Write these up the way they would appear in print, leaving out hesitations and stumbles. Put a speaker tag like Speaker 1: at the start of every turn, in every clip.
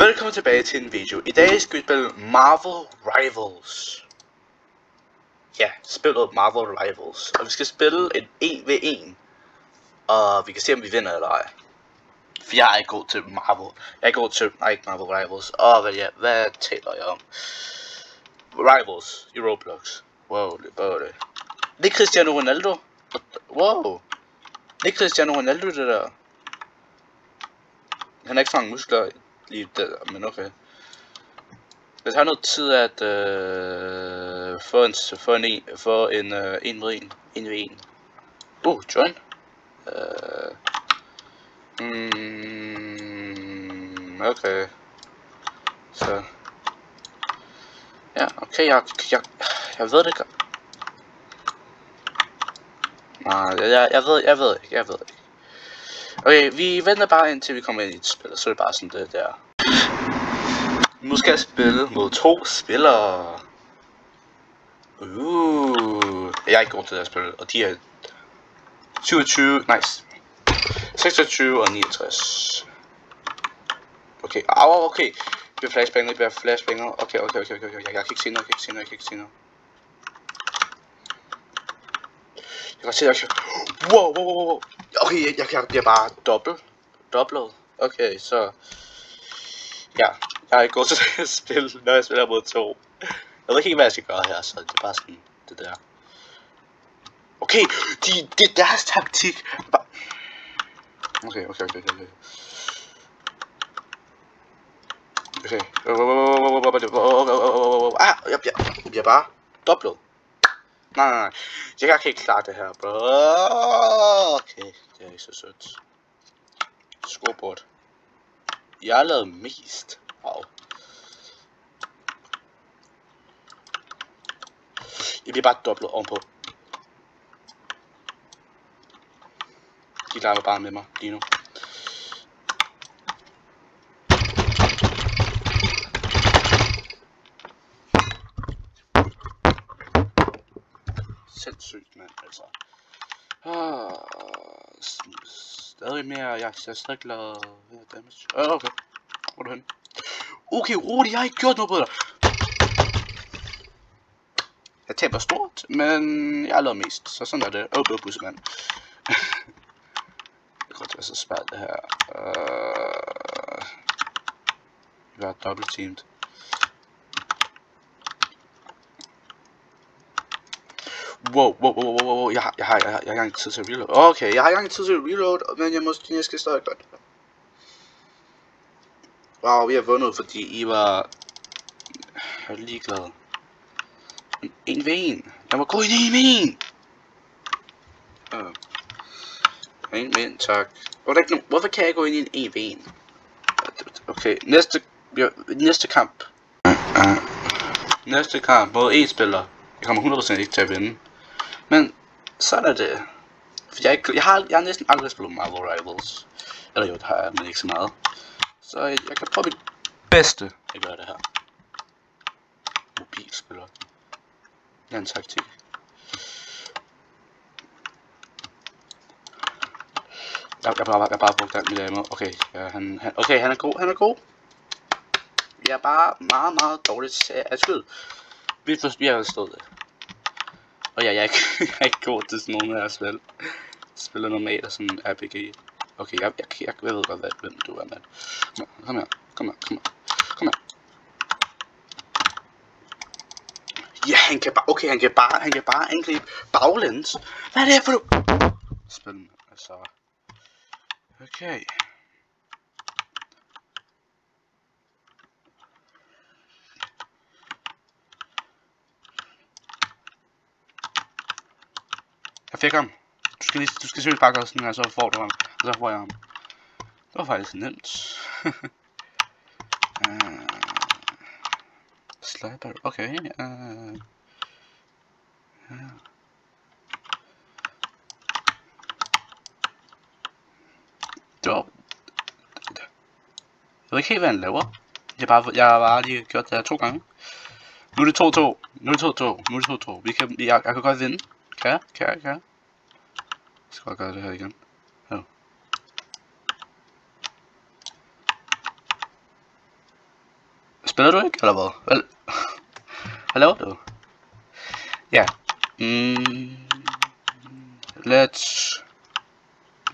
Speaker 1: Velkommen tilbage til en video. I dag skal vi spille Marvel Rivals. Ja, spillet Marvel Rivals. Og vi skal spille en 1v1. Og vi kan se om vi vinder eller ej. For jeg er ikke god til Marvel. Jeg er god til, ikke Marvel Rivals. Hvad taler jeg om? Rivals i Roblox. Wow, det er det. Det er Cristiano Ronaldo. Wow. Det er Cristiano Ronaldo det der. Han har ikke fanget muskler lige der, men okay. Hvis han har noget tid at få en 1v1. Join. Okay. Så. Ja, okay, jeg ved det ikke. Nej, jeg ved ikke. Okay, vi venter bare indtil vi kommer ind i et spil, så er det bare sådan det der. Nu skal jeg spille mod 2 spillere. Jeg er ikke god til det her spil, og de er 27, nice. 26 og 69. Okay, okay. Det bliver flashbanger, Okay. Jeg kan ikke se noget, Jeg kan se, wow. Okay, jeg bliver bare dobblet. Okay, så. Ja, jeg er ikke god til at spille, når jeg spiller mod 2. Jeg ved ikke, hvad jeg skal gøre her, så det er bare sådan, det der. Okay, det er deres taktik. Okay. Jeg bliver bare dobblet. Nej. Jeg kan ikke klare det her, bro. Okay, det er ikke så sødt. Scoreboard. Jeg har lavet mest. Wow. Jeg bliver bare dobblet ovenpå. De leger bare med mig lige nu. Sindssygt, mand, altså. Stadig mere, jeg er stadig glad. Damage. Okay. Hvor er du henne? Okay, rolig, jeg har ikke gjort noget på dig. Jeg taber stort, men jeg har lavet mest, så sådan er det. Bussemand. Det kommer til at være så svært det her. Vi har dobbelt teamed. Wow. Jeg har ikke engang tid til at reload. Okay, jeg har ikke engang tid til at reload, men jeg skal stadig godt. Wow, vi har vundet, fordi I var ligeglade. En ved en. Jeg må gå ind i en. En ved en, tak. Hvorfor kan jeg gå ind i en ved en? Okay, næste kamp. Næste kamp mod e-spiller. Jeg kommer 100% ikke til at vinde. Men sådan er det. For jeg har næsten aldrig spillet Marvel Rivals. Eller jo, det har jeg, men ikke så meget. Så jeg kan prøve mit bedste at gøre det her. Mobilspiller. Det er en taktik. Jeg bare brugt alt mit ammo. Okay, ja, han er god. Jeg er bare meget dårligt til at skyde. Vi har forstået det. Og jeg er ikke god til sådan nogle her spil. Spiller normalt og sådan RPG. Okay, jeg ved godt, hvem du er, mand. Kom her. Ja, han kan bare angribe baglæns. Hvad er det her for du? Spil, altså. Okay. Jeg fik ham. Du skal selvfølgelig bare gøre sådan her, så får du ham. Og så får jeg ham. Det var faktisk nemt. Slider. Okay. Jeg ved ikke helt, hvad han laver. Jeg har bare lige gjort det her 2 gange. Nu er det 2-2. Jeg kan godt vinde. Kan jeg? Jeg skal godt gøre det her igen. Spiller du ikke, eller hvad? Vel, hvad laver du? Ja.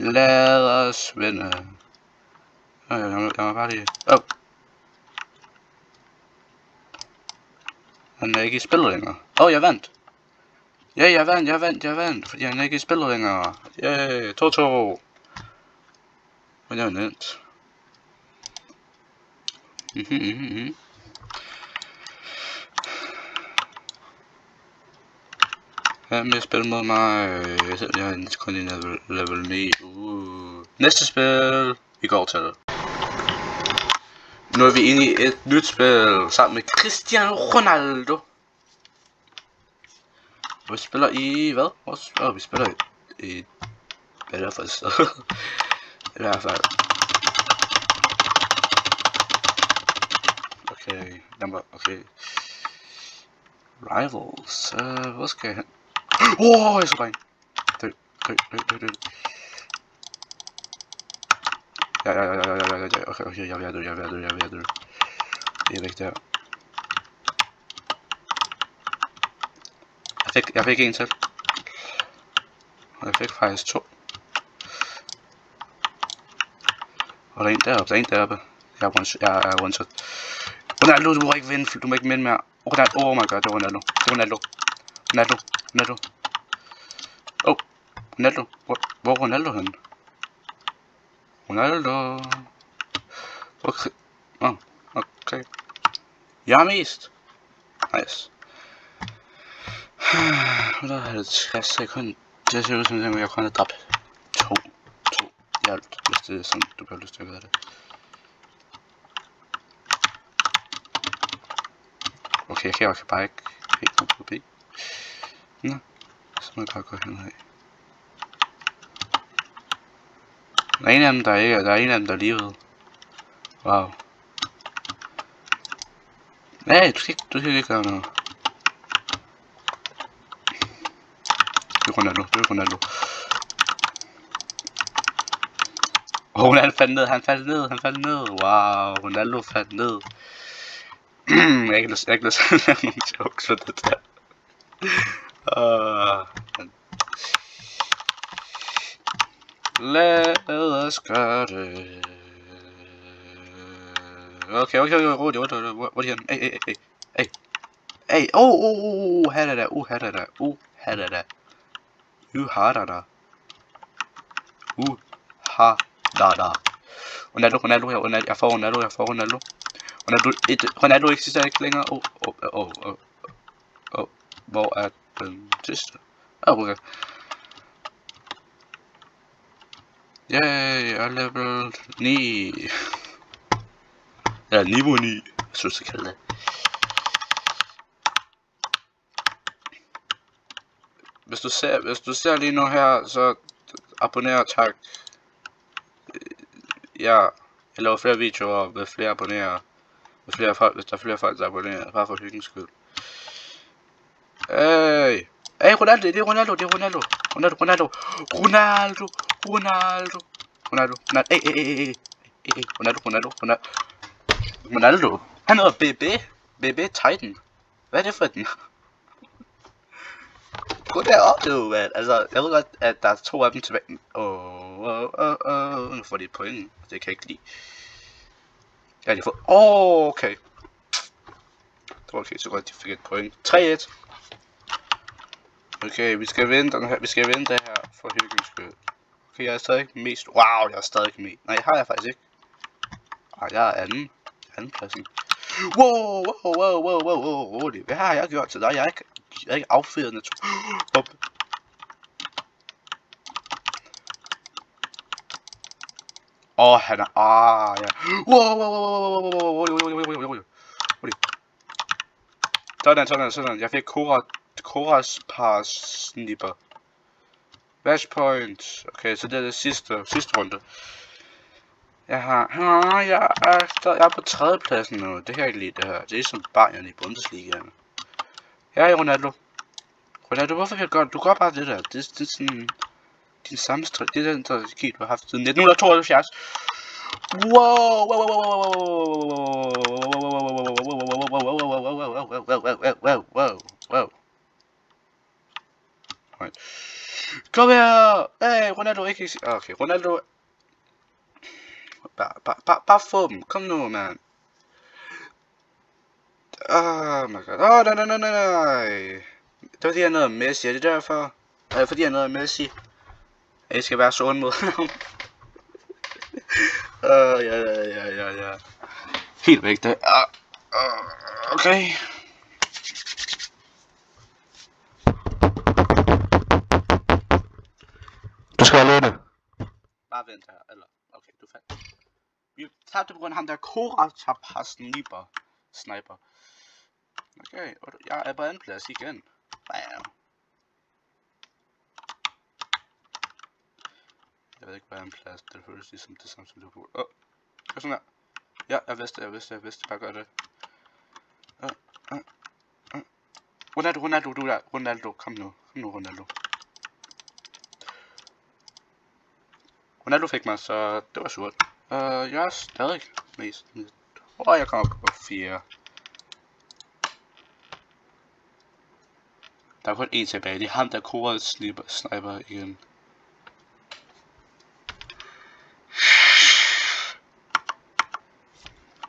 Speaker 1: Lad os vinde. Jeg må bare lige... Han er ikke i spillet længere. Jeg vandt. Ja, jeg vandt, fordi han er ikke i spillet længere. Yay, 2-2. Men det var nemt. Hvem vil spille mod mig? Jeg er kun i level 9. Næste spil. Vi går til det. Nu er vi inde i et nyt spil sammen med Cristiano Ronaldo. Vi spiller i hvad? Vi spiller i hvad er det for et sted? I hvert fald. Okay, okay. Rivals. Hvor skal jeg hen? Jeg så bare en. Dø. Ja. Okay, jeg er ved at dø. Det er væk der. Jeg fik en til. Og jeg fik faktisk 2. Og der er en deroppe. Jeg er one-shot. Ronaldo, du må ikke vinde, du må ikke vinde mere. Oh my god, det er Ronaldo. Ronaldo. Hvor er Ronaldo henne? Ronaldo. Okay. Okay. Jeg er mest. Nice. Der er 60 sekunder. Det ser ud som om jeg kun har dræbt 2 i alt, hvis det er sådan, du bliver lyst til at gøre det. Okay, jeg kan bare ikke helt gå forbi. Nå, så må jeg bare gå henad. Der er en af dem, der ikke er. Der er en af dem, der er livet. Wow. Nej, du skal ikke gøre noget. Det er Ronaldo. Ronaldo faldt ned. Wow, Ronaldo faldt ned. Jeg har ikke lyst til at lave nogle jokes for det der. Lad os gøre det. Okay, rolig, hvor er de henne? Hey, her er der. Ronaldo, jeg får Ronaldo. Ronaldo eksisterer ikke længere. Hvor er den sidste? Okay. Yay, jeg er level 9. Ja, niveau 9. Jeg synes, jeg kalder det. Hvis du ser lige nu her, så abonner og tak. Ja, jeg laver flere videoer med flere abonnerer. Hvis der er flere folk, der abonnerer, bare for hyggens skyld. Hey, Ronaldo, det er Ronaldo. Ronaldo. Han hedder BB Titan. Hvad er det for den? Gå derop, du, mand. Altså, jeg ved godt, at der er 2 af dem tilbage. Nu får de et point. Det kan jeg ikke lide. Ja, de får... okay. Det var okay, så godt, de fik et point. 3-1. Okay, vi skal vinde den her. Vi skal vinde det her for hyggens skyld. Okay, jeg er stadig mest... Wow, jeg er stadig mest. Nej, har jeg faktisk ikke. Jeg er anden pladsen. Wow. Rolig. Hvad har jeg gjort til dig? Jeg er ikke affyret natur. Han er... ja. Wow. Sådan. Jeg fik Koras par snipper. Match point. Okay, så det er det sidste runde. Jeg er på 3. pladsen nu. Det kan jeg ikke lide, det her. Det er som Bayern i Bundesligaen. Jeg er Ronaldo. Hvorfor vil du gør bare det der? Det er sådan... Din samme strategi. Det er den strategi, du har haft siden 1972. Wow. Wow. Right. Kom her! Hey, Ronaldo, ikke... Okay, Ronaldo... Bare få dem. Kom nu, mand. Oh my god. Åh, nej. Det var fordi jeg nåede Messi, er det derfor? Er det fordi jeg nåede Messi? Jeg skal være så ond mod ham. Ja. Helt væk det. Okay. Du skal alene. Bare vent her, eller... Okay, du fandt. Vi tabte på grund af ham der Sniper. Okay, og jeg er på anden plads igen. Bam. Jeg ved ikke, hvad er en plads. Det føles ligesom det samme som det på. Gør sådan her. Ja, jeg vidste. Bare gør det. Ronaldo, du der. Ronaldo, kom nu, Ronaldo. Ronaldo fik mig, så det var surt. Jeg er stadig mest. Jeg kommer på 4. Der er kun en tilbage. Det er ham, der sniper igen.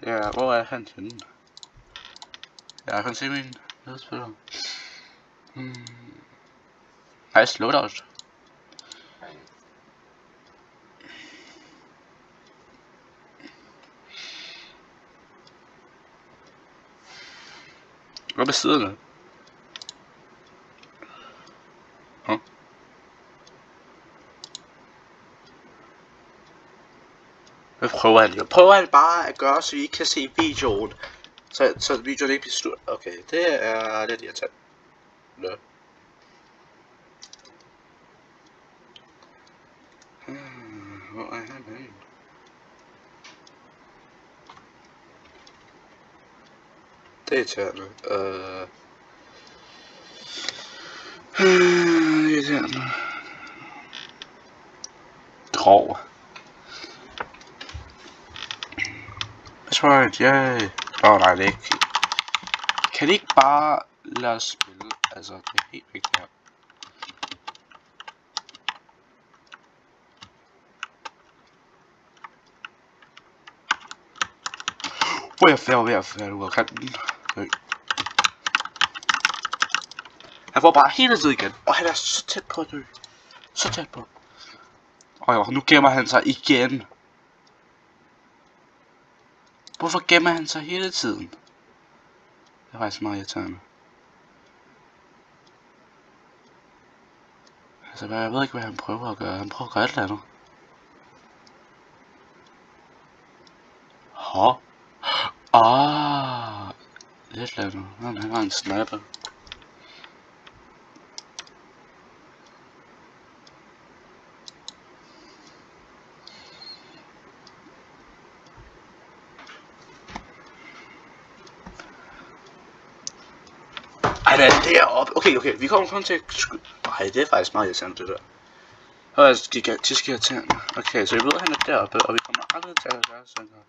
Speaker 1: Ja, hvor er han henne? Jeg kan se min medspiller. Nice loadout. Hvad er siderne? Hvad prøver han? Prøver han bare at gøre, så vi ikke kan se videoen? Så videoen ikke bliver slut. Okay, det er lidt irriterende. Hvor er han henne? Det er irriterende. Irriterende. Grov. That's right, yay. Nej, det er ikke. Kan de ikke bare lade os spille? Altså, det er helt vigtigt her. Hvor er jeg ved at falde ud af kanten? Han får bare hele tiden igen. Og han er så tæt på at dø. Så tæt på. Nu gemmer han sig igen. Hvorfor gemmer han sig hele tiden? Det er faktisk meget irriterende. Altså, jeg ved ikke, hvad han prøver at gøre. Han prøver at gøre et eller andet. Lidt eller andet. Han har en sniper. Ej, der er deroppe. Okay, vi kommer kun til at skyde. Ej, det er faktisk meget irriterende, det der. Det er gigantisk irriterende. Okay, så jeg ved, at han er deroppe, og vi kommer aldrig til at gøre sådan her.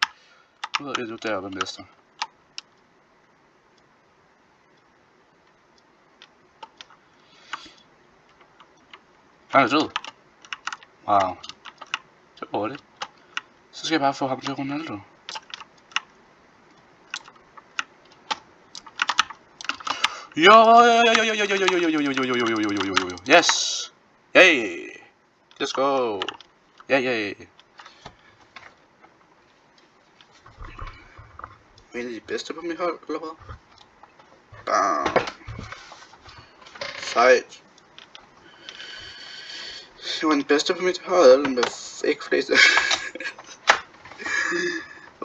Speaker 1: Nu ved jeg, du er deroppe, mester. Han er død. Wow. Det var det. Så skal jeg bare få ham til Ronaldo. Yo. Yes. Yay. Let's go. Yay. En af de bedste på mit hold, eller hvad? Bam. Sejt. Det var den bedste på mit hold, med ikke flest.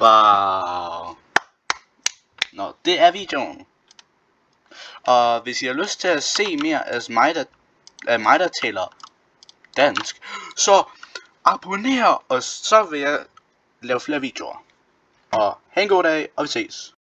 Speaker 1: Wow. Nå, det er videoen. Og hvis I har lyst til at se mere af mig, der taler dansk, så abonner, og så vil jeg lave flere videoer. Og have en god dag, og vi ses.